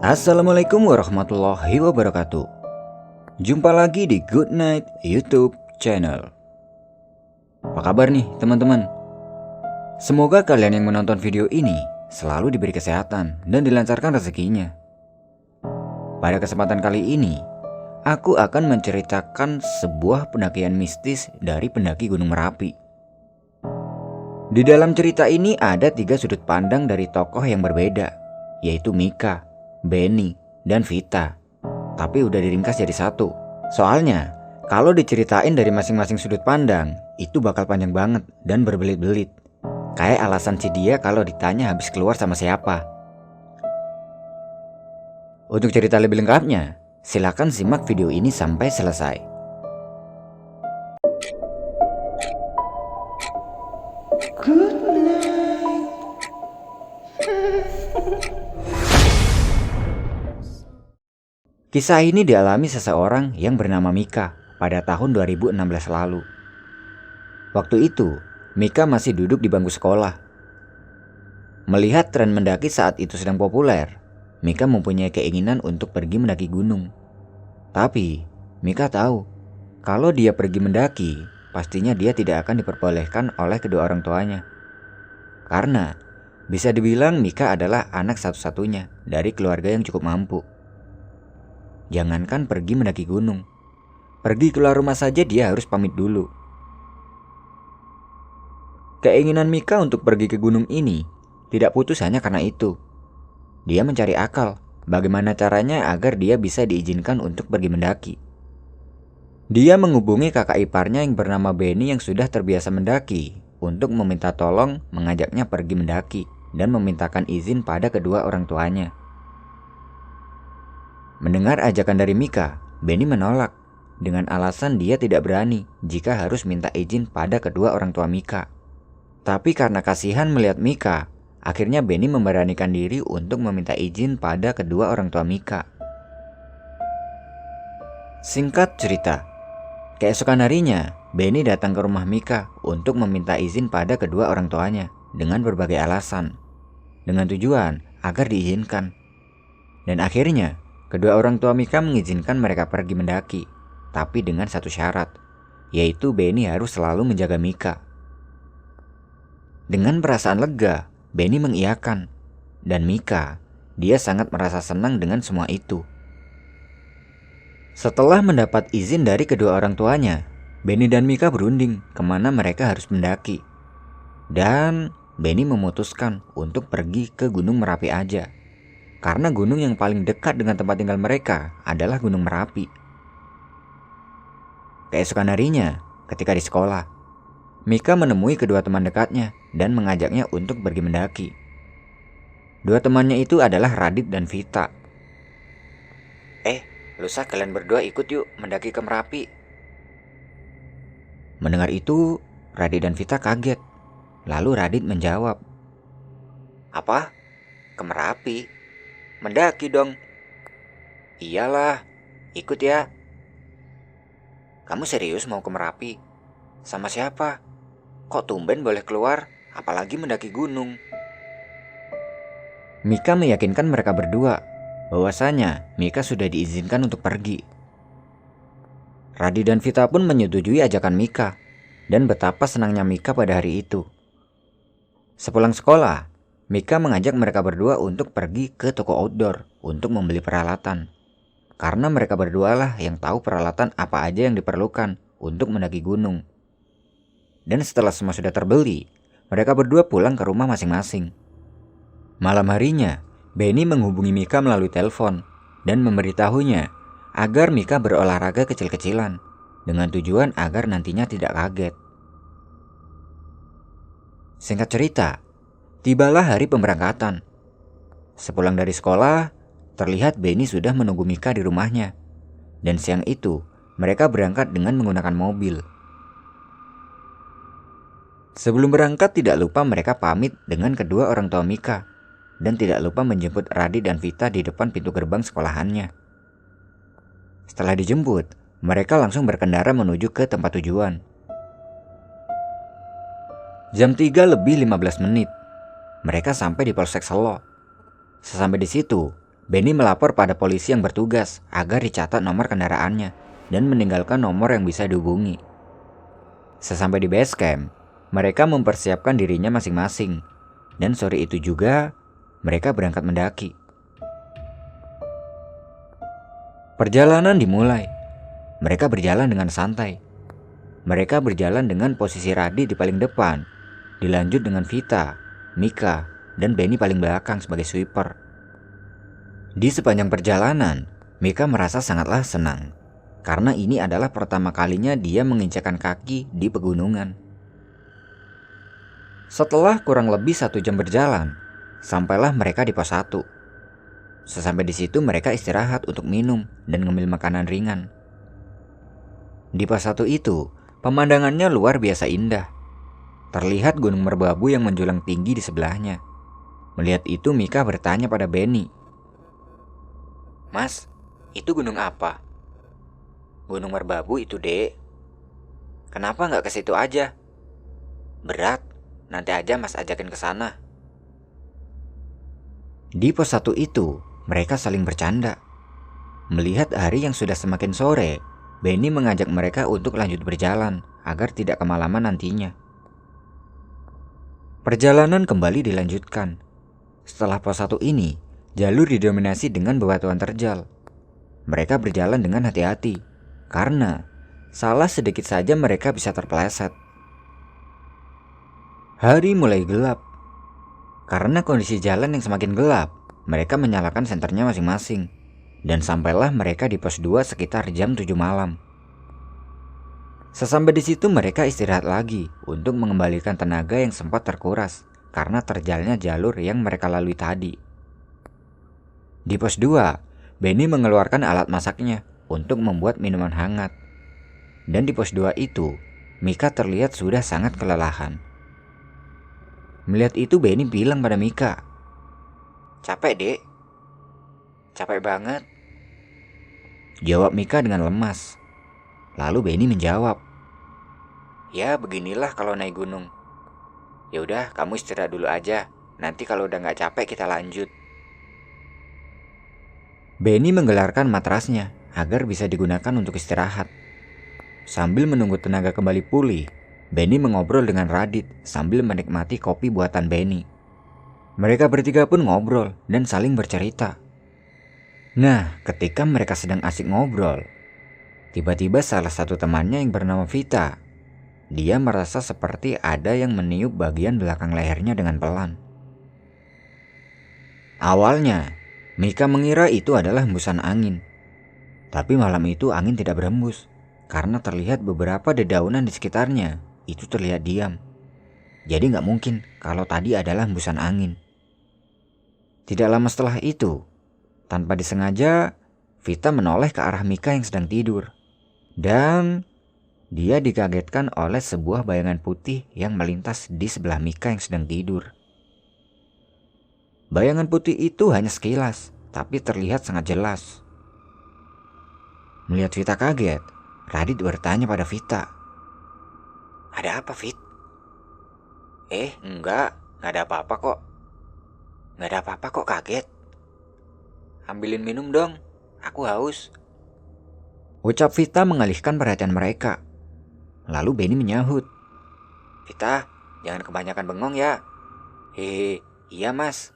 Assalamualaikum warahmatullahi wabarakatuh. Jumpa lagi di Good Night YouTube channel. Apa kabar nih teman-teman? Semoga kalian yang menonton video ini selalu diberi kesehatan dan dilancarkan rezekinya. Pada kesempatan kali ini, aku akan menceritakan sebuah pendakian mistis dari pendaki Gunung Merapi. Di dalam cerita ini ada 3 sudut pandang dari tokoh yang berbeda, yaitu Mika, Benny, dan Vita. Tapi udah diringkas jadi satu. Soalnya, kalau diceritain dari masing-masing sudut pandang, itu bakal panjang banget dan berbelit-belit. Kayak alasan si dia kalau ditanya habis keluar sama siapa. Untuk cerita lebih lengkapnya, silakan simak video ini sampai selesai. Good night. Kisah ini dialami seseorang yang bernama Mika pada tahun 2016 lalu. Waktu itu, Mika masih duduk di bangku sekolah. Melihat tren mendaki saat itu sedang populer, Mika mempunyai keinginan untuk pergi mendaki gunung. Tapi, Mika tahu, kalau dia pergi mendaki, pastinya dia tidak akan diperbolehkan oleh kedua orang tuanya. Karena, bisa dibilang Mika adalah anak satu-satunya dari keluarga yang cukup mampu. Jangankan pergi mendaki gunung, pergi keluar rumah saja dia harus pamit dulu. Keinginan Mika untuk pergi ke gunung ini tidak putus hanya karena itu. Dia mencari akal bagaimana caranya agar dia bisa diizinkan untuk pergi mendaki. Dia menghubungi kakak iparnya yang bernama Benny yang sudah terbiasa mendaki untuk meminta tolong mengajaknya pergi mendaki dan memintakan izin pada kedua orang tuanya. Mendengar ajakan dari Mika, Benny menolak dengan alasan dia tidak berani jika harus minta izin pada kedua orang tua Mika. Tapi karena kasihan melihat Mika, akhirnya Benny memberanikan diri untuk meminta izin pada kedua orang tua Mika. Singkat cerita, keesokan harinya, Benny datang ke rumah Mika untuk meminta izin pada kedua orang tuanya dengan berbagai alasan, dengan tujuan agar diizinkan. Dan akhirnya, kedua orang tua Mika mengizinkan mereka pergi mendaki, tapi dengan satu syarat, yaitu Benny harus selalu menjaga Mika. Dengan perasaan lega, Benny mengiyakan, dan Mika, dia sangat merasa senang dengan semua itu. Setelah mendapat izin dari kedua orang tuanya, Benny dan Mika berunding kemana mereka harus mendaki. Dan Benny memutuskan untuk pergi ke Gunung Merapi aja. Karena gunung yang paling dekat dengan tempat tinggal mereka adalah Gunung Merapi. Keesokan harinya, ketika di sekolah, Mika menemui kedua teman dekatnya dan mengajaknya untuk pergi mendaki. Dua temannya itu adalah Radit dan Vita. Lusa kalian berdua ikut yuk mendaki ke Merapi. Mendengar itu, Radit dan Vita kaget. Lalu Radit menjawab, "Apa? Ke Merapi? Mendaki dong." "Iyalah, ikut ya." "Kamu serius mau ke Merapi? Sama siapa? Kok tumben boleh keluar, apalagi mendaki gunung?" Mika meyakinkan mereka berdua bahwasanya Mika sudah diizinkan untuk pergi. Radi dan Vita pun menyetujui ajakan Mika dan betapa senangnya Mika pada hari itu. Sepulang sekolah, Mika mengajak mereka berdua untuk pergi ke toko outdoor untuk membeli peralatan. Karena mereka berdua lah yang tahu peralatan apa aja yang diperlukan untuk mendaki gunung. Dan setelah semua sudah terbeli, mereka berdua pulang ke rumah masing-masing. Malam harinya, Benny menghubungi Mika melalui telepon dan memberitahunya agar Mika berolahraga kecil-kecilan dengan tujuan agar nantinya tidak kaget. Singkat cerita, tibalah hari pemberangkatan. Sepulang dari sekolah, terlihat Benny sudah menunggu Mika di rumahnya. Dan siang itu, mereka berangkat dengan menggunakan mobil. Sebelum berangkat tidak lupa mereka pamit dengan kedua orang tua Mika. Dan tidak lupa menjemput Radit dan Vita di depan pintu gerbang sekolahannya. Setelah dijemput, mereka langsung berkendara menuju ke tempat tujuan. Jam 3 lebih 15 menit. Mereka sampai di Polsek Selo. Sesampai di situ, Benny melapor pada polisi yang bertugas agar dicatat nomor kendaraannya dan meninggalkan nomor yang bisa dihubungi. Sesampai di base camp, mereka mempersiapkan dirinya masing-masing, dan sore itu juga mereka berangkat mendaki. Perjalanan dimulai. Mereka berjalan dengan santai. Mereka berjalan dengan posisi Radit di paling depan, dilanjut dengan Vita, Mika, dan Benny paling belakang sebagai sweeper. Di sepanjang perjalanan, Mika merasa sangatlah senang, karena ini adalah pertama kalinya dia menginjakan kaki di pegunungan. Setelah kurang lebih 1 jam berjalan, sampailah mereka di pos 1. Sesampai di situ mereka istirahat untuk minum dan ngemil makanan ringan. Di pos 1 itu, pemandangannya luar biasa indah. Terlihat gunung merbabu yang menjulang tinggi di sebelahnya. Melihat itu Mika bertanya pada Benny, "Mas, itu gunung apa?" "Gunung Merbabu itu, Dek." "Kenapa nggak ke situ aja?" "Berat, nanti aja Mas ajakin ke sana." Di pos 1 itu, mereka saling bercanda. Melihat hari yang sudah semakin sore, Benny mengajak mereka untuk lanjut berjalan agar tidak kemalaman nantinya. Perjalanan kembali dilanjutkan. Setelah pos 1 ini, jalur didominasi dengan bebatuan terjal. Mereka berjalan dengan hati-hati, karena salah sedikit saja mereka bisa terpeleset. Hari mulai gelap. Karena kondisi jalan yang semakin gelap, mereka menyalakan senternya masing-masing, dan sampailah mereka di pos 2 sekitar jam 7 malam. Sesampai di situ mereka istirahat lagi untuk mengembalikan tenaga yang sempat terkuras karena terjalnya jalur yang mereka lalui tadi. Di pos 2, Benny mengeluarkan alat masaknya untuk membuat minuman hangat. Dan di pos 2 itu, Mika terlihat sudah sangat kelelahan. Melihat itu Benny bilang pada Mika, "Capek, Dek?" "Capek banget," jawab Mika dengan lemas. Lalu Benny menjawab, "Ya beginilah kalau naik gunung. Ya udah, kamu istirahat dulu aja. Nanti kalau udah nggak capek kita lanjut." Benny menggelarkan matrasnya agar bisa digunakan untuk istirahat. Sambil menunggu tenaga kembali pulih, Benny mengobrol dengan Radit sambil menikmati kopi buatan Benny. Mereka bertiga pun ngobrol dan saling bercerita. Nah, ketika mereka sedang asik ngobrol, tiba-tiba salah satu temannya yang bernama Vita, dia merasa seperti ada yang meniup bagian belakang lehernya dengan pelan. Awalnya, Mika mengira itu adalah hembusan angin. Tapi malam itu angin tidak berhembus, karena terlihat beberapa dedaunan di sekitarnya itu terlihat diam. Jadi nggak mungkin kalau tadi adalah hembusan angin. Tidak lama setelah itu, tanpa disengaja, Vita menoleh ke arah Mika yang sedang tidur. Dan dia dikagetkan oleh sebuah bayangan putih yang melintas di sebelah Mika yang sedang tidur. Bayangan putih itu hanya sekilas, tapi terlihat sangat jelas. Melihat Vita kaget, Radit bertanya pada Vita, "Ada apa, Fit?" Enggak ada apa-apa kok." "Nggak ada apa-apa kok kaget?" "Ambilin minum dong, aku haus," ucap Vita mengalihkan perhatian mereka. Lalu Benny menyahut, "Vita, jangan kebanyakan bengong ya." "Hehe, iya mas."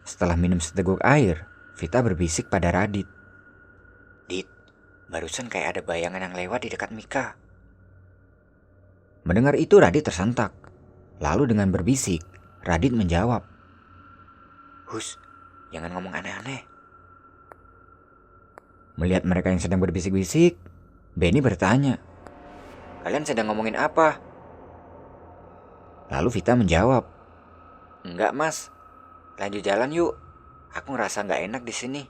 Setelah minum seteguk air, Vita berbisik pada Radit, "Dit, barusan kayak ada bayangan yang lewat di dekat Mika." Mendengar itu Radit tersentak. Lalu dengan berbisik, Radit menjawab, "Hus, jangan ngomong aneh-aneh." Melihat mereka yang sedang berbisik-bisik, Benny bertanya, "Kalian sedang ngomongin apa?" Lalu Vita menjawab, "Enggak mas, lanjut jalan yuk. Aku ngerasa nggak enak di sini."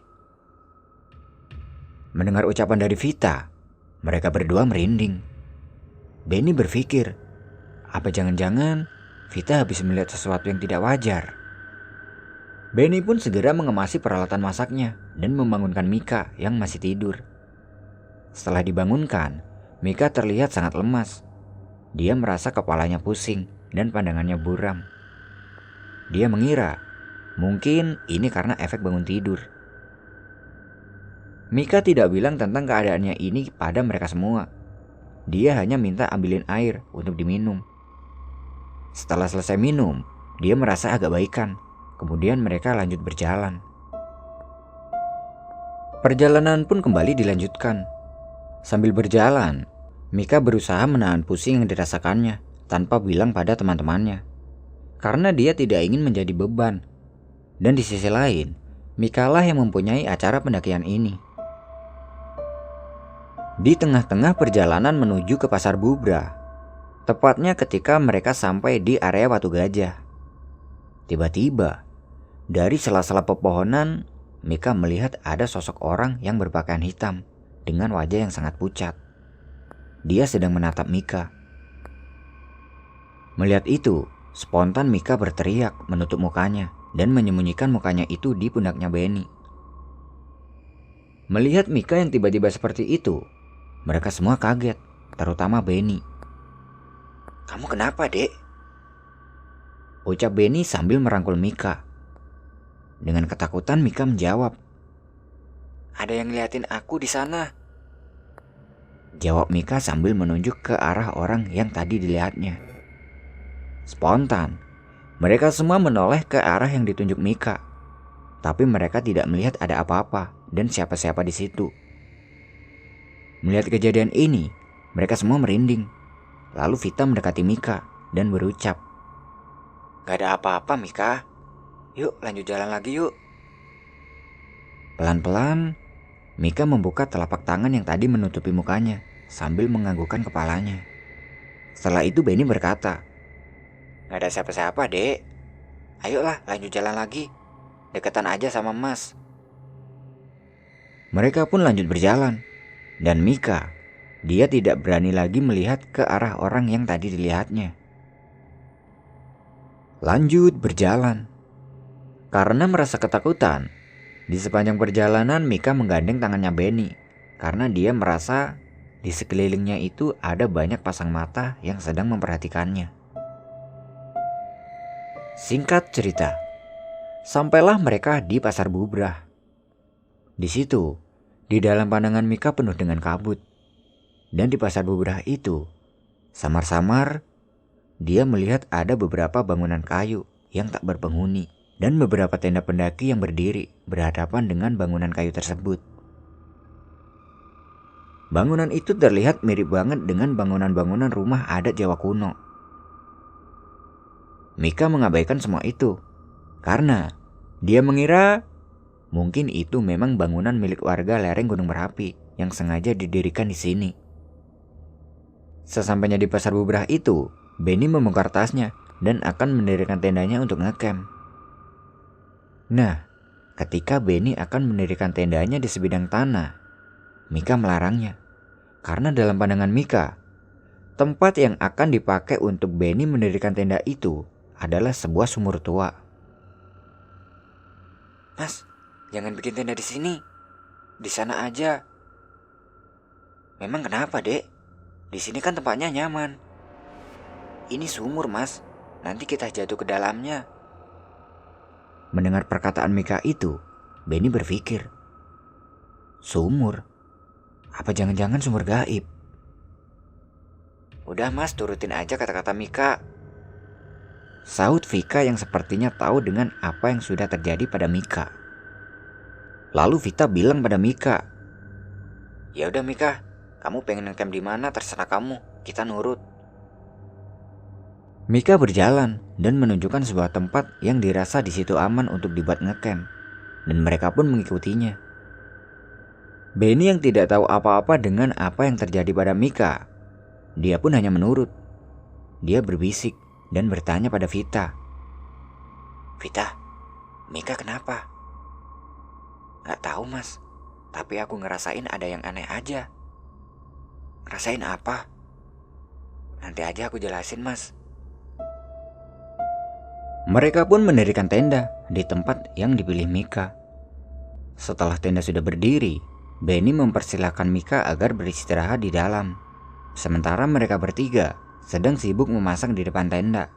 Mendengar ucapan dari Vita, mereka berdua merinding. Benny berpikir, apa jangan-jangan Vita habis melihat sesuatu yang tidak wajar. Benny pun segera mengemasi peralatan masaknya dan membangunkan Mika yang masih tidur. Setelah dibangunkan, Mika terlihat sangat lemas. Dia merasa kepalanya pusing dan pandangannya buram. Dia mengira Mungkin ini karena efek bangun tidur. Mika tidak bilang tentang keadaannya ini pada mereka semua. Dia hanya minta ambilin air untuk diminum. Setelah selesai minum, dia merasa agak baikan. Kemudian mereka lanjut berjalan. Perjalanan pun kembali dilanjutkan. Sambil berjalan, Mika berusaha menahan pusing yang dirasakannya tanpa bilang pada teman-temannya. Karena dia tidak ingin menjadi beban. Dan di sisi lain, Mika lah yang mempunyai acara pendakian ini. Di tengah-tengah perjalanan menuju ke Pasar Bubra, tepatnya ketika mereka sampai di area Watu Gajah. Tiba-tiba, dari sela-sela pepohonan, Mika melihat ada sosok orang yang berpakaian hitam dengan wajah yang sangat pucat. Dia sedang menatap Mika. Melihat itu, spontan Mika berteriak menutup mukanya dan menyembunyikan mukanya itu di pundaknya Benny. Melihat Mika yang tiba-tiba seperti itu, mereka semua kaget, terutama Benny. "Kamu kenapa, Dek?" ucap Benny sambil merangkul Mika. Dengan ketakutan Mika menjawab, "Ada yang ngeliatin aku di sana," jawab Mika sambil menunjuk ke arah orang yang tadi dilihatnya. Spontan, mereka semua menoleh ke arah yang ditunjuk Mika. Tapi mereka tidak melihat ada apa-apa dan siapa-siapa di situ. Melihat kejadian ini, mereka semua merinding. Lalu Vita mendekati Mika dan berucap, "Gak ada apa-apa, Mika. Yuk lanjut jalan lagi yuk." Pelan-pelan, Mika membuka telapak tangan yang tadi menutupi mukanya sambil menganggukkan kepalanya. Setelah itu Benny berkata, "Gak ada siapa-siapa, Dek. Ayolah lanjut jalan lagi. Deketan aja sama Mas." Mereka pun lanjut berjalan. Dan Mika, dia tidak berani lagi melihat ke arah orang yang tadi dilihatnya. Lanjut berjalan. Karena merasa ketakutan, di sepanjang perjalanan Mika menggandeng tangannya Benny. Karena dia merasa di sekelilingnya itu ada banyak pasang mata yang sedang memperhatikannya. Singkat cerita, sampailah mereka di Pasar Bubrah. Di situ, di dalam pandangan Mika penuh dengan kabut. Dan di Pasar Bubrah itu, samar-samar dia melihat ada beberapa bangunan kayu yang tak berpenghuni dan beberapa tenda pendaki yang berdiri berhadapan dengan bangunan kayu tersebut. Bangunan itu terlihat mirip banget dengan bangunan-bangunan rumah adat Jawa kuno. Mika mengabaikan semua itu karena dia mengira mungkin itu memang bangunan milik warga lereng Gunung Merapi yang sengaja didirikan di sini. Sesampainya di Pasar Bubrah itu, Benny membongkar tasnya dan akan mendirikan tendanya untuk ngecamp. Nah, ketika Benny akan mendirikan tendanya di sebidang tanah, Mika melarangnya. Karena dalam pandangan Mika, tempat yang akan dipakai untuk Benny mendirikan tenda itu adalah sebuah sumur tua. "Mas, jangan bikin tenda di sini. Di sana aja." "Memang kenapa, Dek? Di sini kan tempatnya nyaman." "Ini sumur, Mas. Nanti kita jatuh ke dalamnya." Mendengar perkataan Mika itu, Benny berpikir, "Sumur? Apa jangan-jangan sumur gaib?" "Udah Mas, turutin aja kata-kata Mika," sahut Vika yang sepertinya tahu dengan apa yang sudah terjadi pada Mika. Lalu Vita bilang pada Mika, "Ya udah Mika, kamu pengen ngecamp di mana terserah kamu, kita nurut." Mika berjalan dan menunjukkan sebuah tempat yang dirasa di situ aman untuk dibuat ngecamp, dan mereka pun mengikutinya. Benny yang tidak tahu apa-apa dengan apa yang terjadi pada Mika, dia pun hanya menurut. Dia berbisik dan bertanya pada Vita, "Vita, Mika kenapa?" "Gak tahu Mas, tapi aku ngerasain ada yang aneh aja." "Ngerasain apa?" "Nanti aja aku jelasin Mas." Mereka pun mendirikan tenda di tempat yang dipilih Mika. Setelah tenda sudah berdiri, Benny mempersilahkan Mika agar beristirahat di dalam. Sementara mereka bertiga sedang sibuk memasak di depan tenda.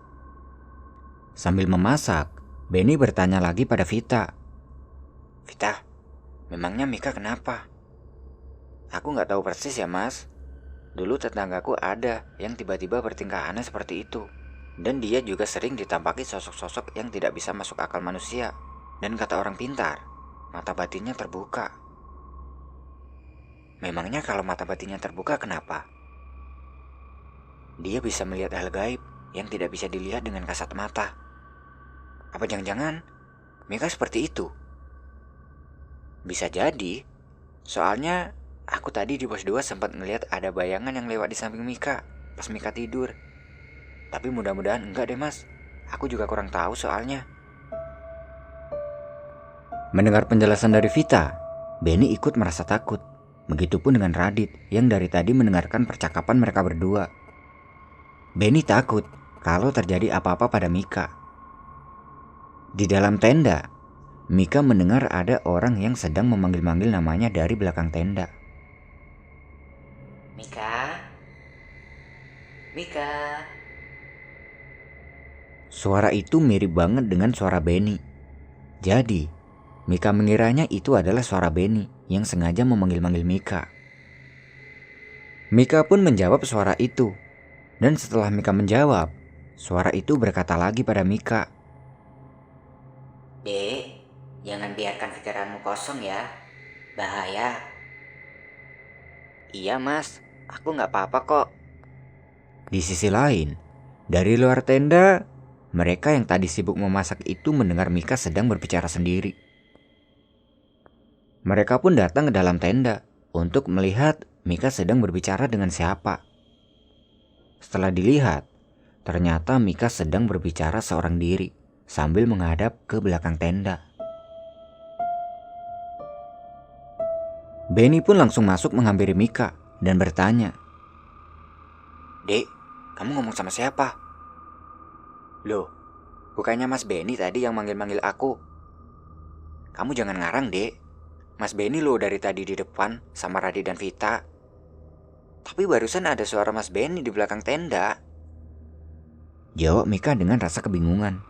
Sambil memasak, Benny bertanya lagi pada Vita. Vita, memangnya Mika kenapa? Aku nggak tahu persis ya mas. Dulu tetanggaku ada yang tiba-tiba bertingkah aneh seperti itu. Dan dia juga sering ditampaki sosok-sosok yang tidak bisa masuk akal manusia. Dan kata orang pintar, mata batinnya terbuka. Memangnya kalau mata batinnya terbuka kenapa? Dia bisa melihat hal gaib yang tidak bisa dilihat dengan kasat mata. Apa jangan-jangan Mika seperti itu? Bisa jadi, soalnya aku tadi di pos 2 sempat ngelihat ada bayangan yang lewat di samping Mika pas Mika tidur. Tapi mudah-mudahan enggak deh mas, aku juga kurang tahu soalnya. Mendengar penjelasan dari Vita, Benny ikut merasa takut. Begitupun dengan Radit yang dari tadi mendengarkan percakapan mereka berdua. Benny takut kalau terjadi apa-apa pada Mika. Di dalam tenda, Mika mendengar ada orang yang sedang memanggil-manggil namanya dari belakang tenda. Mika? Mika? Suara itu mirip banget dengan suara Benny. Jadi, Mika mengiranya itu adalah suara Benny yang sengaja memanggil-manggil Mika. Mika pun menjawab suara itu. Dan setelah Mika menjawab, suara itu berkata lagi pada Mika. Dek, jangan biarkan pikiranmu kosong ya. Bahaya. Iya mas, aku gak apa-apa kok. Di sisi lain, dari luar tenda, mereka yang tadi sibuk memasak itu mendengar Mika sedang berbicara sendiri. Mereka pun datang ke dalam tenda untuk melihat Mika sedang berbicara dengan siapa. Setelah dilihat, ternyata Mika sedang berbicara seorang diri sambil menghadap ke belakang tenda. Benny pun langsung masuk menghampiri Mika dan bertanya, Dek, kamu ngomong sama siapa? Loh, bukannya Mas Benny tadi yang manggil-manggil aku? Kamu jangan ngarang, Dek. Mas Benny loh dari tadi di depan sama Radit dan Vita. Tapi barusan ada suara Mas Benny di belakang tenda. Jawab Mika dengan rasa kebingungan.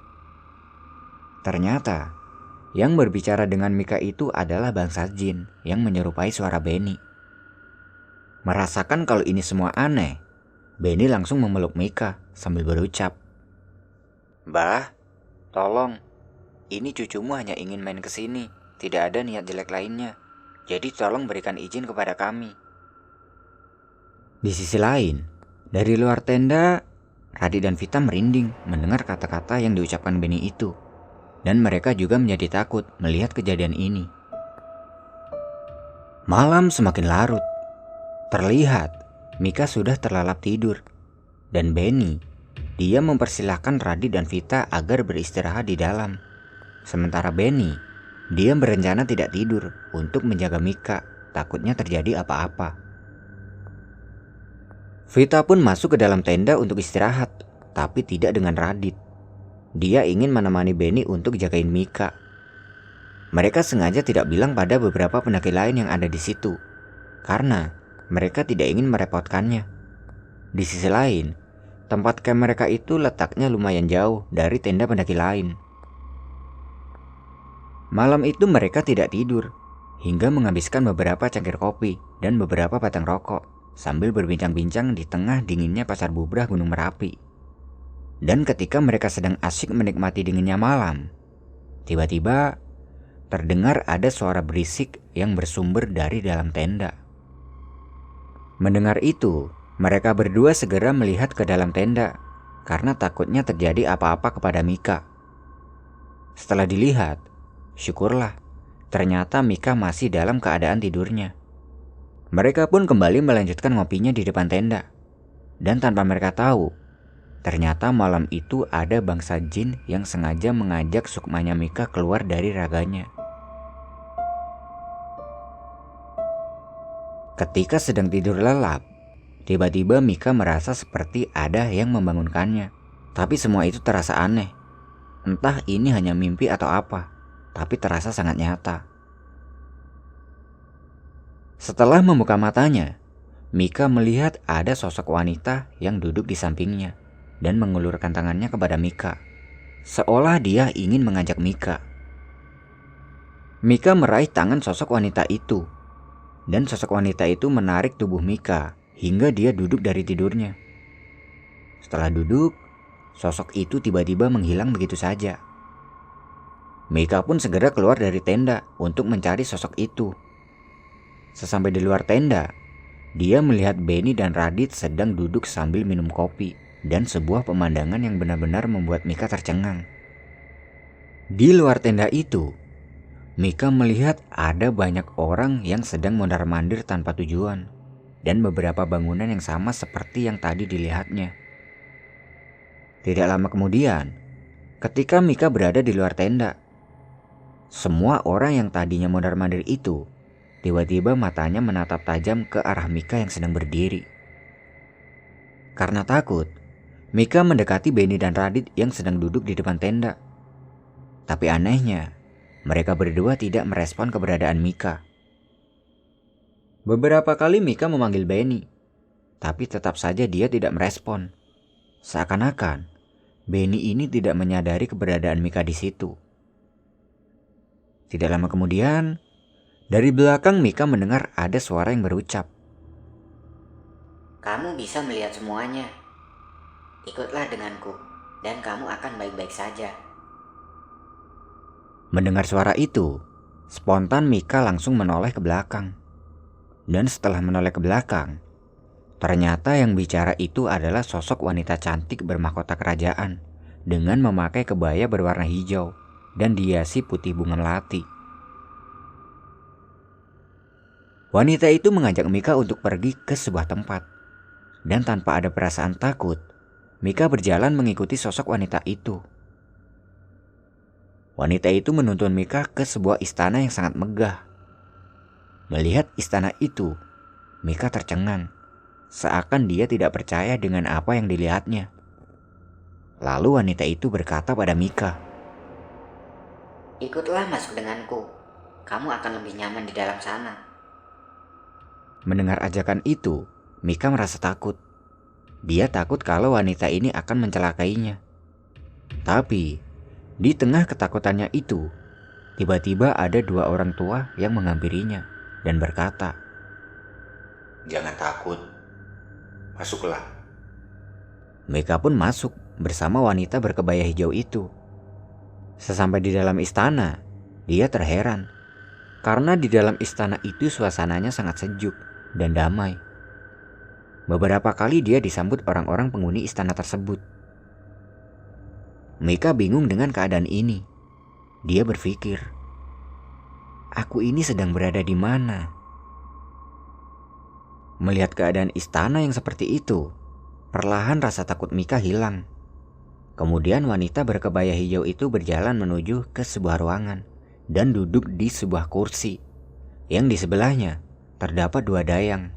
Ternyata, yang berbicara dengan Mika itu adalah bangsa jin yang menyerupai suara Benny. Merasakan kalau ini semua aneh, Benny langsung memeluk Mika sambil berucap, Mbah, tolong. Ini cucumu hanya ingin main ke sini. Tidak ada niat jelek lainnya. Jadi tolong berikan izin kepada kami. Di sisi lain, dari luar tenda, Radit dan Vita merinding mendengar kata-kata yang diucapkan Benny itu. Dan mereka juga menjadi takut melihat kejadian ini. Malam semakin larut. Terlihat Mika sudah terlelap tidur. Dan Benny, dia mempersilahkan Radit dan Vita agar beristirahat di dalam. Sementara Benny, dia berencana tidak tidur untuk menjaga Mika, takutnya terjadi apa-apa. Vita pun masuk ke dalam tenda untuk istirahat, tapi tidak dengan Radit. Dia ingin menemani Benny untuk jagain Mika. Mereka sengaja tidak bilang pada beberapa pendaki lain yang ada di situ, karena mereka tidak ingin merepotkannya. Di sisi lain, tempat camp mereka itu letaknya lumayan jauh dari tenda pendaki lain. Malam itu mereka tidak tidur, hingga menghabiskan beberapa cangkir kopi dan beberapa batang rokok, sambil berbincang-bincang di tengah dinginnya pasar bubrah Gunung Merapi. Dan ketika mereka sedang asyik menikmati dinginnya malam, tiba-tiba terdengar ada suara berisik yang bersumber dari dalam tenda. Mendengar itu, mereka berdua segera melihat ke dalam tenda, karena takutnya terjadi apa-apa kepada Mika. Setelah dilihat, syukurlah, ternyata Mika masih dalam keadaan tidurnya. Mereka pun kembali melanjutkan ngopinya di depan tenda. Dan tanpa mereka tahu, ternyata malam itu ada bangsa jin yang sengaja mengajak sukmanya Mika keluar dari raganya. Ketika sedang tidur lelap, tiba-tiba Mika merasa seperti ada yang membangunkannya. Tapi semua itu terasa aneh. Entah ini hanya mimpi atau apa, tapi terasa sangat nyata. Setelah membuka matanya, Mika melihat ada sosok wanita yang duduk di sampingnya dan mengulurkan tangannya kepada Mika. seolah dia ingin mengajak Mika. Mika meraih tangan sosok wanita itu, dan sosok wanita itu menarik tubuh Mika hingga dia duduk dari tidurnya. Setelah duduk, sosok itu tiba-tiba menghilang begitu saja. Mika pun segera keluar dari tenda untuk mencari sosok itu. Sesampai di luar tenda, dia melihat Benny dan Radit sedang duduk sambil minum kopi dan sebuah pemandangan yang benar-benar membuat Mika tercengang. Di luar tenda itu, Mika melihat ada banyak orang yang sedang mondar-mandir tanpa tujuan dan beberapa bangunan yang sama seperti yang tadi dilihatnya. Tidak lama kemudian, ketika Mika berada di luar tenda, semua orang yang tadinya mondar-mandir itu tiba-tiba matanya menatap tajam ke arah Mika yang sedang berdiri. Karena takut, Mika mendekati Benny dan Radit yang sedang duduk di depan tenda. Tapi anehnya, mereka berdua tidak merespon keberadaan Mika. Beberapa kali Mika memanggil Benny, tapi tetap saja dia tidak merespon. Seakan-akan Benny ini tidak menyadari keberadaan Mika di situ. Tidak lama kemudian, dari belakang Mika mendengar ada suara yang berucap, "Kamu bisa melihat semuanya. Ikutlah denganku, dan kamu akan baik-baik saja." Mendengar suara itu, spontan Mika langsung menoleh ke belakang. Dan setelah menoleh ke belakang, ternyata yang bicara itu adalah sosok wanita cantik bermahkota kerajaan dengan memakai kebaya berwarna hijau dan dihiasi putih bunga melati. Wanita itu mengajak Mika untuk pergi ke sebuah tempat. Dan tanpa ada perasaan takut, Mika berjalan mengikuti sosok wanita itu. Wanita itu menuntun Mika ke sebuah istana yang sangat megah. Melihat istana itu, Mika tercengang, seakan dia tidak percaya dengan apa yang dilihatnya. Lalu wanita itu berkata pada Mika, "Ikutlah masuk denganku. Kamu akan lebih nyaman di dalam sana." Mendengar ajakan itu, Mika merasa takut. Dia takut kalau wanita ini akan mencelakainya. Tapi, di tengah ketakutannya itu, tiba-tiba ada dua orang tua yang menghampirinya dan berkata, "Jangan takut, masuklah." Mika pun masuk bersama wanita berkebaya hijau itu. Sesampai di dalam istana, dia terheran karena di dalam istana itu suasananya sangat sejuk dan damai. Beberapa kali dia disambut orang-orang penghuni istana tersebut. Mika bingung dengan keadaan ini. Dia berpikir, aku ini sedang berada di mana? Melihat keadaan istana yang seperti itu, perlahan rasa takut Mika hilang. Kemudian wanita berkebaya hijau itu berjalan menuju ke sebuah ruangan dan duduk di sebuah kursi yang di sebelahnya terdapat dua dayang.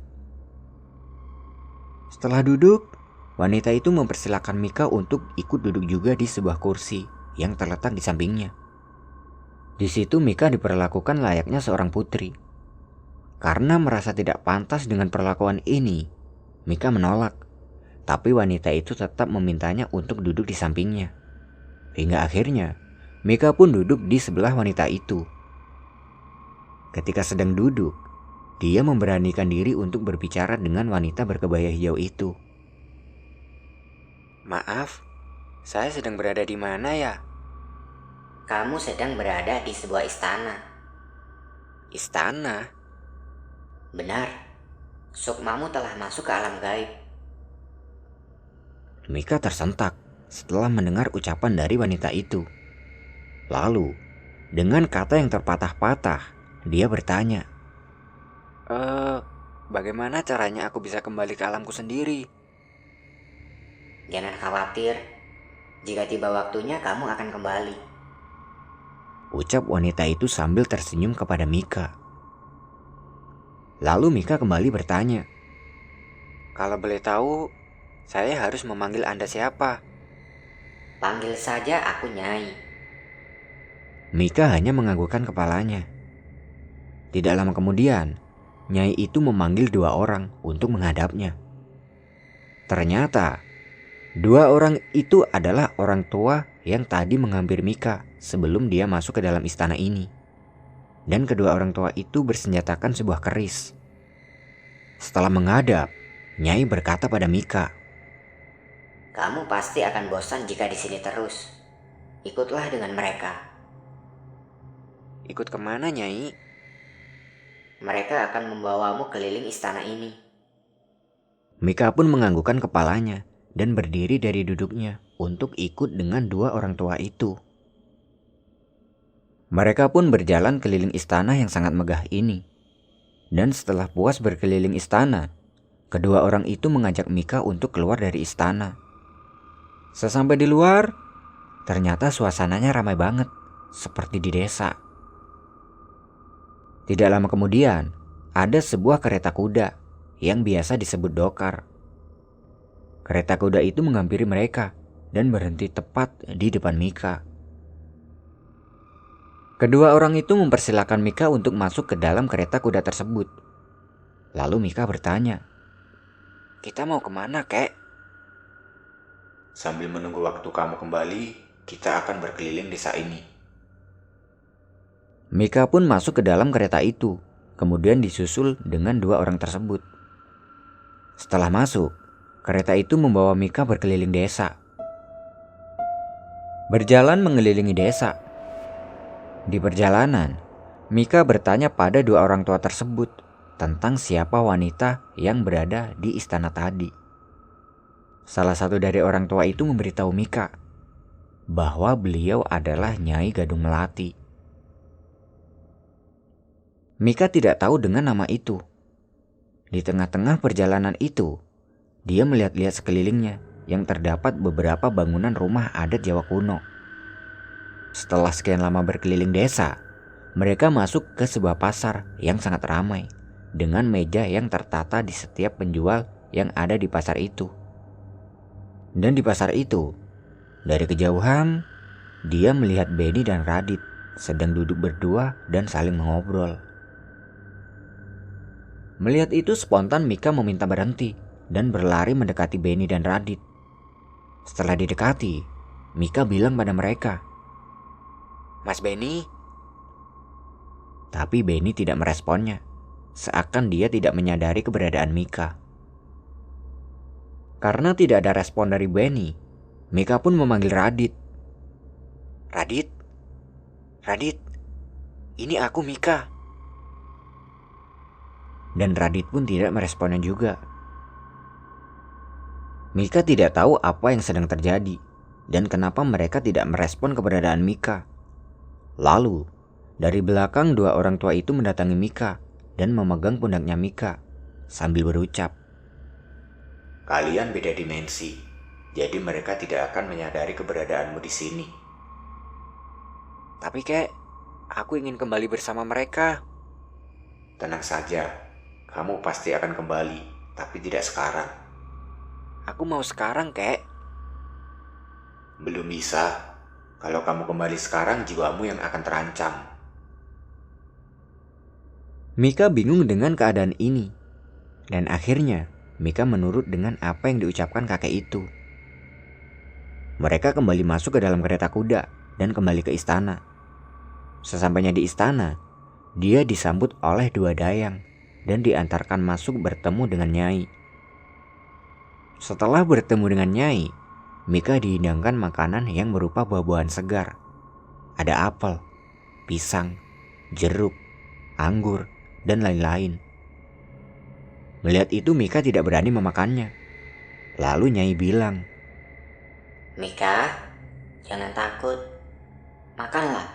Setelah duduk, wanita itu mempersilahkan Mika untuk ikut duduk juga di sebuah kursi yang terletak di sampingnya. Di situ Mika diperlakukan layaknya seorang putri. Karena merasa tidak pantas dengan perlakuan ini, Mika menolak. Tapi wanita itu tetap memintanya untuk duduk di sampingnya. Hingga akhirnya, Mika pun duduk di sebelah wanita itu. Ketika sedang duduk, dia memberanikan diri untuk berbicara dengan wanita berkebaya hijau itu. "Maaf, saya sedang berada di mana ya?" "Kamu sedang berada di sebuah istana." "Istana?" "Benar, Sukmamu telah masuk ke alam gaib." Mika tersentak setelah mendengar ucapan dari wanita itu. Lalu, dengan kata yang terpatah-patah, dia bertanya, Bagaimana caranya aku bisa kembali ke alamku sendiri?" "Jangan khawatir, jika tiba waktunya kamu akan kembali." ucap wanita itu sambil tersenyum kepada Mika. Lalu Mika kembali bertanya, "Kalau boleh tahu, saya harus memanggil Anda siapa?" "Panggil saja aku Nyai." Mika hanya menganggukkan kepalanya. Tidak lama kemudian, Nyai itu memanggil dua orang untuk menghadapnya. Ternyata, Dua orang itu adalah orang tua yang tadi menghampiri Mika sebelum dia masuk ke dalam istana ini. Dan kedua orang tua itu bersenjatakan sebuah keris. Setelah menghadap, Nyai berkata pada Mika, Kamu pasti akan bosan jika di sini terus. Ikutlah dengan mereka. "Ikut kemana, Nyai?" Mereka akan membawamu keliling istana ini. Mika pun menganggukkan kepalanya dan berdiri dari duduknya untuk ikut dengan dua orang tua itu. Mereka pun berjalan keliling istana yang sangat megah ini. Dan setelah puas berkeliling istana, kedua orang itu mengajak Mika untuk keluar dari istana. Sesampai di luar, ternyata suasananya ramai banget, seperti di desa. Tidak lama kemudian, ada sebuah kereta kuda yang biasa disebut dokar. Kereta kuda itu menghampiri mereka dan berhenti tepat di depan Mika. Kedua orang itu mempersilahkan Mika untuk masuk ke dalam kereta kuda tersebut. Lalu Mika bertanya, "Kita mau kemana, kek?" Sambil menunggu waktu kamu kembali, kita akan berkeliling desa ini. Mika pun masuk ke dalam kereta itu, kemudian disusul dengan dua orang tersebut. Setelah masuk, kereta itu membawa Mika berkeliling desa. Berjalan mengelilingi desa. Di perjalanan, Mika bertanya pada dua orang tua tersebut tentang siapa wanita yang berada di istana tadi. Salah satu dari orang tua itu memberitahu Mika bahwa beliau adalah Nyai Gadung Melati. Mika tidak tahu dengan nama itu. Di tengah-tengah perjalanan itu, dia melihat-lihat sekelilingnya yang terdapat beberapa bangunan rumah adat Jawa kuno. Setelah sekian lama berkeliling desa, mereka masuk ke sebuah pasar yang sangat ramai dengan meja yang tertata di setiap penjual yang ada di pasar itu. Dan di pasar itu, dari kejauhan, dia melihat Benny dan Radit sedang duduk berdua dan saling mengobrol. Melihat itu spontan Mika meminta berhenti dan berlari mendekati Benny dan Radit. Setelah didekati, Mika bilang pada mereka, "Mas Benny." Tapi Benny tidak meresponnya, seakan dia tidak menyadari keberadaan Mika. Karena tidak ada respon dari Benny, Mika pun memanggil Radit. "Radit, Radit, ini aku Mika." Dan Radit pun tidak meresponnya juga. Mika tidak tahu apa yang sedang terjadi dan kenapa mereka tidak merespon keberadaan Mika. Lalu, dari belakang dua orang tua itu mendatangi Mika dan memegang pundaknya Mika sambil berucap, Kalian beda dimensi, jadi mereka tidak akan menyadari keberadaanmu di sini. "Tapi kek, aku ingin kembali bersama mereka." Tenang saja, kamu pasti akan kembali, tapi tidak sekarang. "Aku mau sekarang, kek." Belum bisa. Kalau kamu kembali sekarang, jiwamu yang akan terancam. Mika bingung dengan keadaan ini. Dan akhirnya, Mika menurut dengan apa yang diucapkan kakek itu. Mereka kembali masuk ke dalam kereta kuda dan kembali ke istana. Sesampainya di istana, dia disambut oleh dua dayang dan diantarkan masuk bertemu dengan Nyai. Setelah bertemu dengan Nyai, Mika dihidangkan makanan yang berupa buah-buahan segar. Ada apel, pisang, jeruk, anggur, dan lain-lain. Melihat itu Mika tidak berani memakannya. Lalu Nyai bilang, Mika, jangan takut. Makanlah.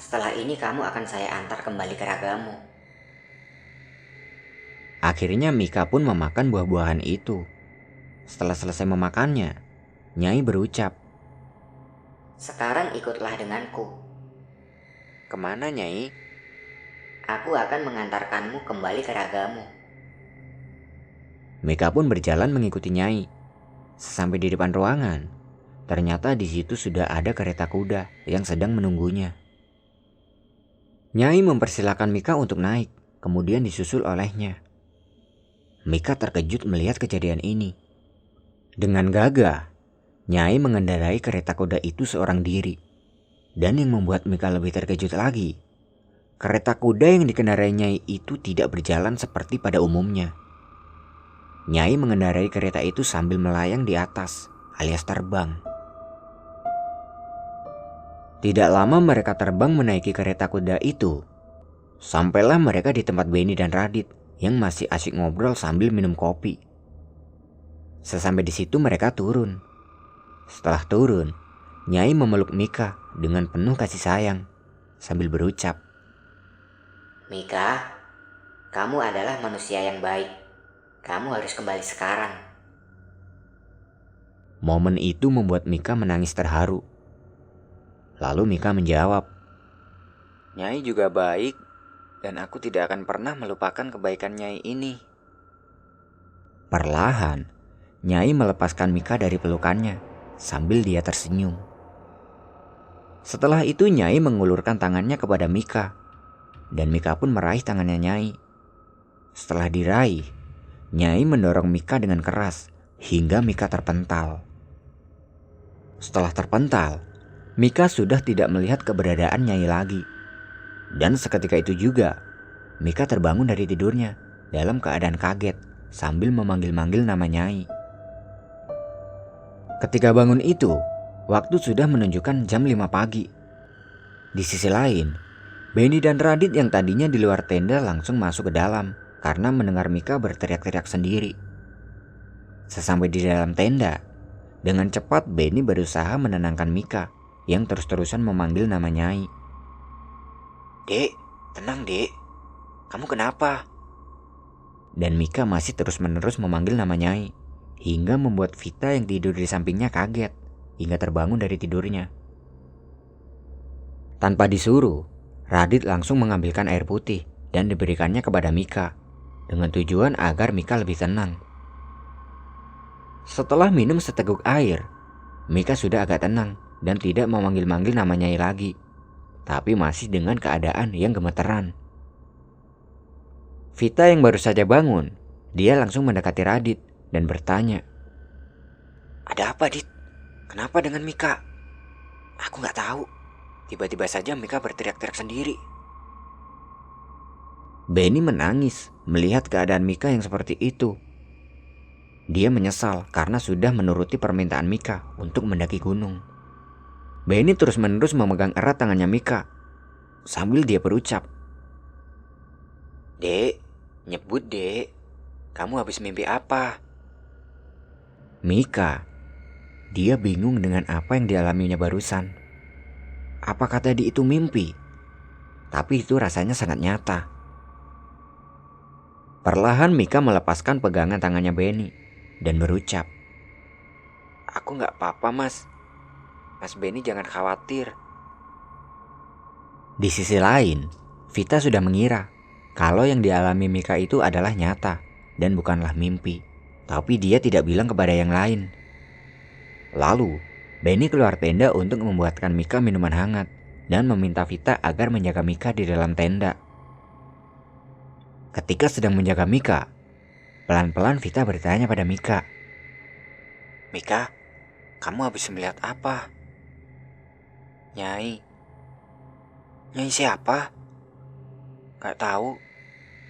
Setelah ini kamu akan saya antar kembali ke ragamu. Akhirnya Mika pun memakan buah-buahan itu. Setelah selesai memakannya, Nyai berucap, Sekarang ikutlah denganku. "Kemana, Nyai?" Aku akan mengantarkanmu kembali ke ragamu. Mika pun berjalan mengikuti Nyai. Sesampai di depan ruangan, ternyata di situ sudah ada kereta kuda yang sedang menunggunya. Nyai mempersilahkan Mika untuk naik, kemudian disusul olehnya. Mika terkejut melihat kejadian ini. Dengan gagah, Nyai mengendarai kereta kuda itu seorang diri. Dan yang membuat Mika lebih terkejut lagi, kereta kuda yang dikendarai Nyai itu tidak berjalan seperti pada umumnya. Nyai mengendarai kereta itu sambil melayang di atas, alias terbang. Tidak lama mereka terbang menaiki kereta kuda itu. Sampailah mereka di tempat Benny dan Radit yang masih asyik ngobrol sambil minum kopi. Sesampai di situ mereka turun. Setelah turun, Nyai memeluk Mika dengan penuh kasih sayang sambil berucap, Mika, kamu adalah manusia yang baik. Kamu harus kembali sekarang. Momen itu membuat Mika menangis terharu. Lalu Mika menjawab, Nyai juga baik, dan aku tidak akan pernah melupakan kebaikan Nyai ini. Perlahan, Nyai melepaskan Mika dari pelukannya sambil dia tersenyum. Setelah itu Nyai mengulurkan tangannya kepada Mika, dan Mika pun meraih tangannya Nyai. Setelah diraih, Nyai mendorong Mika dengan keras hingga Mika terpental. Setelah terpental, Mika sudah tidak melihat keberadaan Nyai lagi. Dan seketika itu juga, Mika terbangun dari tidurnya dalam keadaan kaget sambil memanggil-manggil nama Nyai. Ketika bangun itu, waktu sudah menunjukkan jam 5 pagi. Di sisi lain, Benny dan Radit yang tadinya di luar tenda langsung masuk ke dalam karena mendengar Mika berteriak-teriak sendiri. Sesampai di dalam tenda, dengan cepat Benny berusaha menenangkan Mika yang terus-terusan memanggil nama Nyai. Dek, tenang dek. Kamu kenapa? Dan Mika masih terus-menerus memanggil nama Nyai, hingga membuat Vita yang tidur di sampingnya kaget hingga terbangun dari tidurnya. Tanpa disuruh, Radit langsung mengambilkan air putih dan diberikannya kepada Mika dengan tujuan agar Mika lebih tenang. Setelah minum seteguk air, Mika sudah agak tenang dan tidak memanggil-manggil nama Nyai lagi, tapi masih dengan keadaan yang gemeteran. Vita yang baru saja bangun, dia langsung mendekati Radit dan bertanya, Ada apa, Dit? Kenapa dengan Mika? Aku nggak tahu. Tiba-tiba saja Mika berteriak-teriak sendiri. Benny menangis melihat keadaan Mika yang seperti itu. Dia menyesal karena sudah menuruti permintaan Mika untuk mendaki gunung. Benny terus-menerus memegang erat tangannya Mika sambil dia berucap, Dek, nyebut dek. Kamu habis mimpi apa? Mika, dia bingung dengan apa yang dialaminya barusan. Apakah tadi itu mimpi? Tapi itu rasanya sangat nyata. Perlahan Mika melepaskan pegangan tangannya Benny dan berucap, Aku nggak apa-apa, Mas. Mas Benny jangan khawatir. Di sisi lain, Vita sudah mengira kalau yang dialami Mika itu adalah nyata dan bukanlah mimpi. Tapi dia tidak bilang kepada yang lain. Lalu, Benny keluar tenda untuk membuatkan Mika minuman hangat dan meminta Vita agar menjaga Mika di dalam tenda. Ketika sedang menjaga Mika, pelan-pelan Vita bertanya pada Mika, Mika, kamu habis melihat apa? Nyai. Nyai siapa? Gak tahu.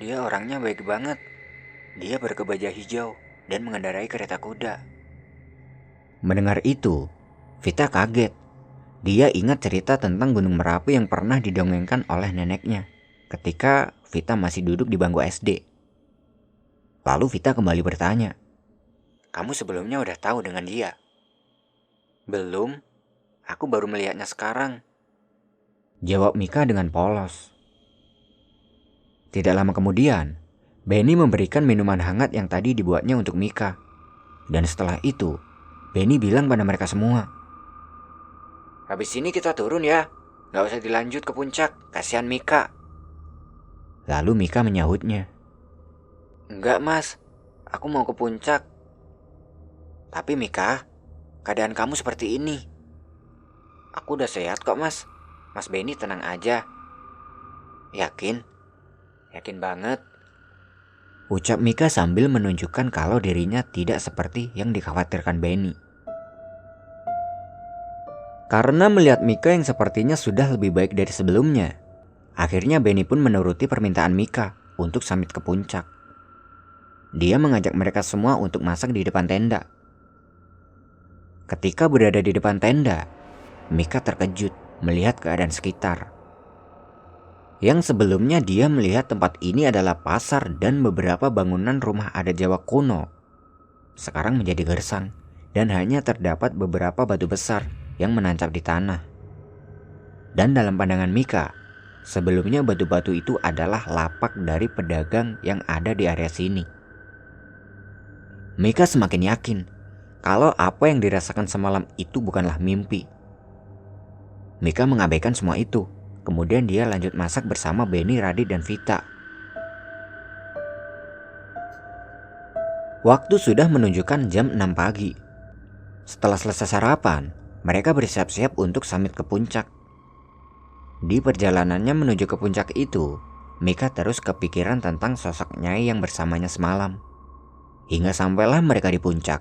Dia orangnya baik banget. Dia berkebaya hijau dan mengendarai kereta kuda. Mendengar itu, Vita kaget. Dia ingat cerita tentang Gunung Merapi yang pernah didongengkan oleh neneknya ketika Vita masih duduk di bangku SD. Lalu Vita kembali bertanya, Kamu sebelumnya udah tahu dengan dia? Belum. Aku baru melihatnya sekarang. jawab Mika dengan polos. Tidak lama kemudian, Benny memberikan minuman hangat yang tadi dibuatnya untuk Mika. Dan setelah itu, Benny bilang pada mereka semua, Habis ini kita turun ya. Gak usah dilanjut ke puncak. Kasihan Mika. Lalu Mika menyahutnya, Enggak, Mas. Aku mau ke puncak. Tapi Mika, keadaan kamu seperti ini. Aku udah sehat kok, Mas. Mas Benny tenang aja. Yakin? Yakin banget. ucap Mika sambil menunjukkan kalau dirinya tidak seperti yang dikhawatirkan Benny. Karena melihat Mika yang sepertinya sudah lebih baik dari sebelumnya, akhirnya Benny pun menuruti permintaan Mika untuk summit ke puncak. Dia mengajak mereka semua untuk masak di depan tenda. Ketika berada di depan tenda, Mika terkejut melihat keadaan sekitar. Yang sebelumnya dia melihat tempat ini adalah pasar dan beberapa bangunan rumah adat Jawa kuno. Sekarang menjadi gersang dan hanya terdapat beberapa batu besar yang menancap di tanah. Dan dalam pandangan Mika, sebelumnya batu-batu itu adalah lapak dari pedagang yang ada di area sini. Mika semakin yakin kalau apa yang dirasakan semalam itu bukanlah mimpi. Mika mengabaikan semua itu. Kemudian dia lanjut masak bersama Benny, Radit, dan Vita. Waktu sudah menunjukkan jam 6 pagi. Setelah selesai sarapan, mereka bersiap-siap untuk summit ke puncak. Di perjalanannya menuju ke puncak itu, Mika terus kepikiran tentang sosok Nyai yang bersamanya semalam. Hingga sampailah mereka di puncak.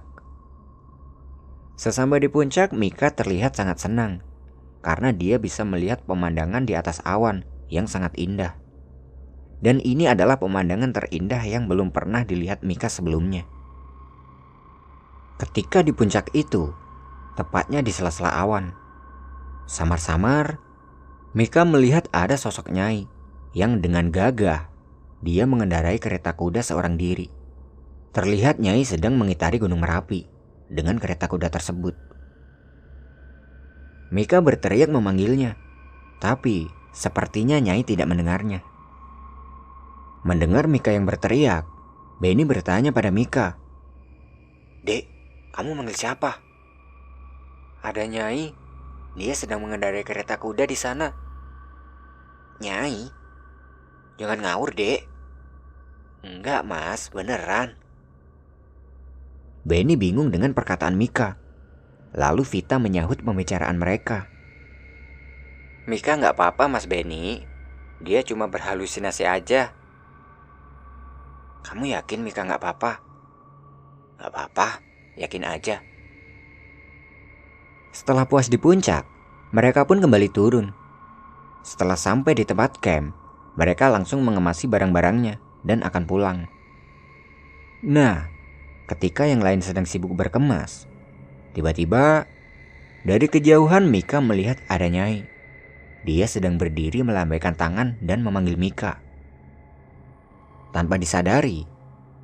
Sesampai di puncak, Mika terlihat sangat senang karena dia bisa melihat pemandangan di atas awan yang sangat indah. Dan ini adalah pemandangan terindah yang belum pernah dilihat Mika sebelumnya. Ketika di puncak itu, tepatnya di sela-sela awan, samar-samar Mika melihat ada sosok Nyai yang dengan gagah dia mengendarai kereta kuda seorang diri. Terlihat Nyai sedang mengitari Gunung Merapi dengan kereta kuda tersebut. Mika berteriak memanggilnya, tapi sepertinya Nyai tidak mendengarnya. Mendengar Mika yang berteriak, Benny bertanya pada Mika, "Dek, kamu manggil siapa?" "Ada Nyai, dia sedang mengendarai kereta kuda di sana." "Nyai? Jangan ngawur, Dek." "Enggak, Mas, beneran." Benny bingung dengan perkataan Mika. Lalu Vita menyahut pembicaraan mereka. "Mika nggak apa-apa, Mas Benny. Dia cuma berhalusinasi aja." "Kamu yakin Mika nggak apa-apa?" "Nggak apa-apa, yakin aja." Setelah puas di puncak, mereka pun kembali turun. Setelah sampai di tempat camp, mereka langsung mengemasi barang-barangnya dan akan pulang. Nah, ketika yang lain sedang sibuk berkemas, tiba-tiba, dari kejauhan Mika melihat ada Nyai. Dia sedang berdiri melambaikan tangan dan memanggil Mika. Tanpa disadari,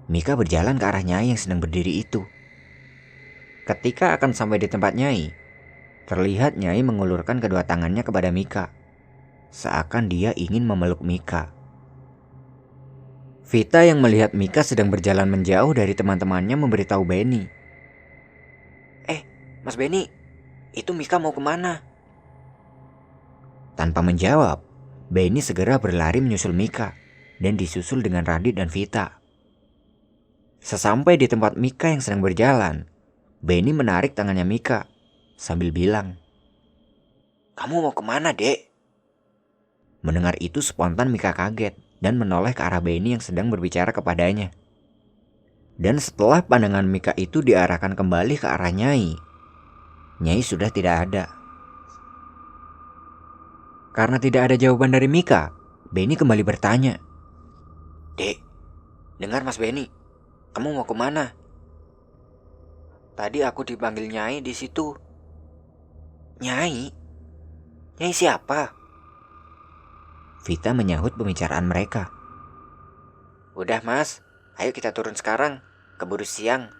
Mika berjalan ke arah Nyai yang sedang berdiri itu. Ketika akan sampai di tempat Nyai, terlihat Nyai mengulurkan kedua tangannya kepada Mika, seakan dia ingin memeluk Mika. Vita yang melihat Mika sedang berjalan menjauh dari teman-temannya memberitahu Benny, "Mas Benny, itu Mika mau kemana?" Tanpa menjawab, Benny segera berlari menyusul Mika dan disusul dengan Radit dan Vita. Sesampai di tempat Mika yang sedang berjalan, Benny menarik tangannya Mika sambil bilang, "Kamu mau kemana, Dek?" Mendengar itu spontan Mika kaget dan menoleh ke arah Benny yang sedang berbicara kepadanya. Dan setelah pandangan Mika itu diarahkan kembali ke arah Nyai, Nyai sudah tidak ada. Karena tidak ada jawaban dari Mika, Benny kembali bertanya, "Dek, dengar Mas Benny, kamu mau kemana?" "Tadi aku dipanggil Nyai di situ." "Nyai? Nyai siapa?" Vita menyahut pembicaraan mereka. "Udah Mas, ayo kita turun sekarang, keburu siang."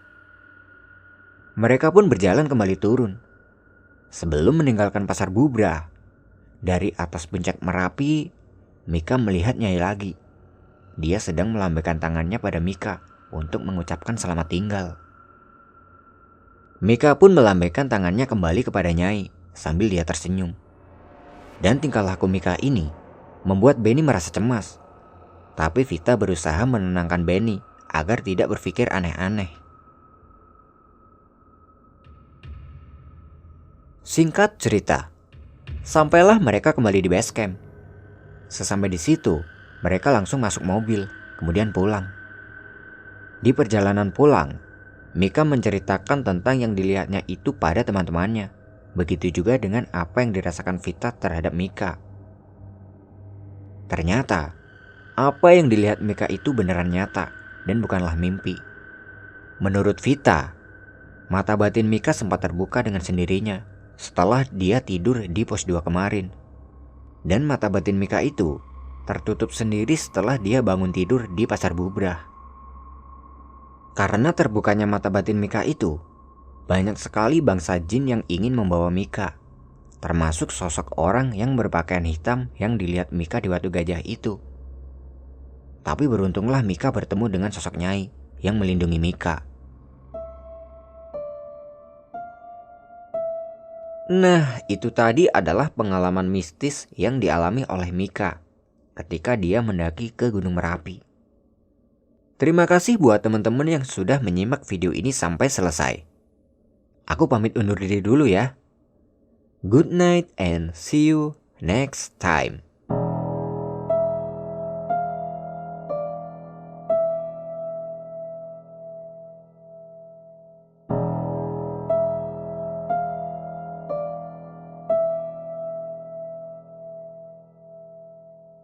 Mereka pun berjalan kembali turun. Sebelum meninggalkan pasar Bubra, dari atas puncak Merapi, Mika melihat Nyai lagi. Dia sedang melambaikan tangannya pada Mika untuk mengucapkan selamat tinggal. Mika pun melambaikan tangannya kembali kepada Nyai sambil dia tersenyum. Dan tingkah laku Mika ini membuat Benny merasa cemas. Tapi Vita berusaha menenangkan Benny agar tidak berpikir aneh-aneh. Singkat cerita, sampailah mereka kembali di base camp. Sesampai di situ, mereka langsung masuk mobil, kemudian pulang. Di perjalanan pulang, Mika menceritakan tentang yang dilihatnya itu pada teman-temannya. Begitu juga dengan apa yang dirasakan Vita terhadap Mika. Ternyata, apa yang dilihat Mika itu beneran nyata dan bukanlah mimpi. Menurut Vita, mata batin Mika sempat terbuka dengan sendirinya setelah dia tidur di pos 2 kemarin. Dan mata batin Mika itu tertutup sendiri setelah dia bangun tidur di pasar bubrah. Karena terbukanya mata batin Mika itu, banyak sekali bangsa jin yang ingin membawa Mika, termasuk sosok orang yang berpakaian hitam yang dilihat Mika di Watu Gajah itu. Tapi beruntunglah Mika bertemu dengan sosok Nyai yang melindungi Mika. Nah, itu tadi adalah pengalaman mistis yang dialami oleh Mika ketika dia mendaki ke Gunung Merapi. Terima kasih buat teman-teman yang sudah menyimak video ini sampai selesai. Aku pamit undur diri dulu ya. Good night and see you next time.